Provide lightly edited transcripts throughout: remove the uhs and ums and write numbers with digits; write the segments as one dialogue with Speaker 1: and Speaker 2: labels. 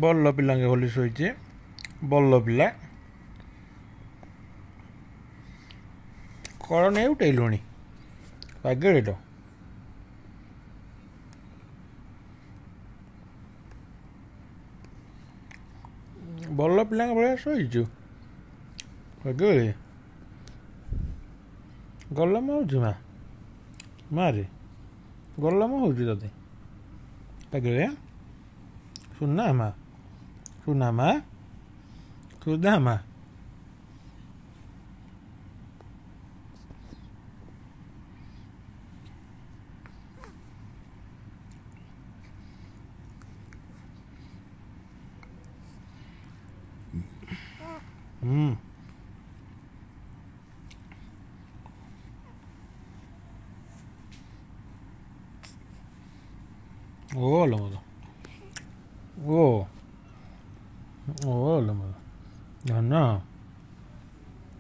Speaker 1: बल्ल पिला भली शोचे बल्ल पिला कड़ नहीं उठेलुणी पागेट बल्ल पिला भाया शोचु पागेली गलम हो मारे गलम हो ते पागेलिया सुना माँ सुधा माँ ओ लमो ओ लमो धन्ना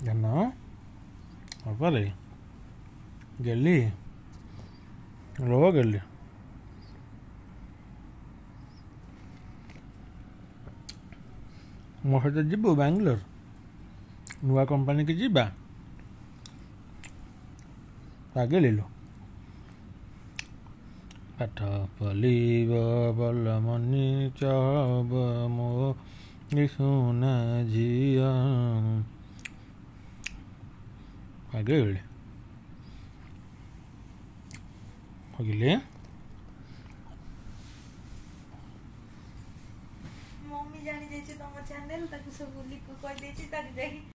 Speaker 1: धन्ना अरे गली लो गली मो सहित जीवु बांग्लोर नुआ कंपनी की जीवा आगे ले लो पाठ पलिब बल मनी चब मो सुना झिया आगे ले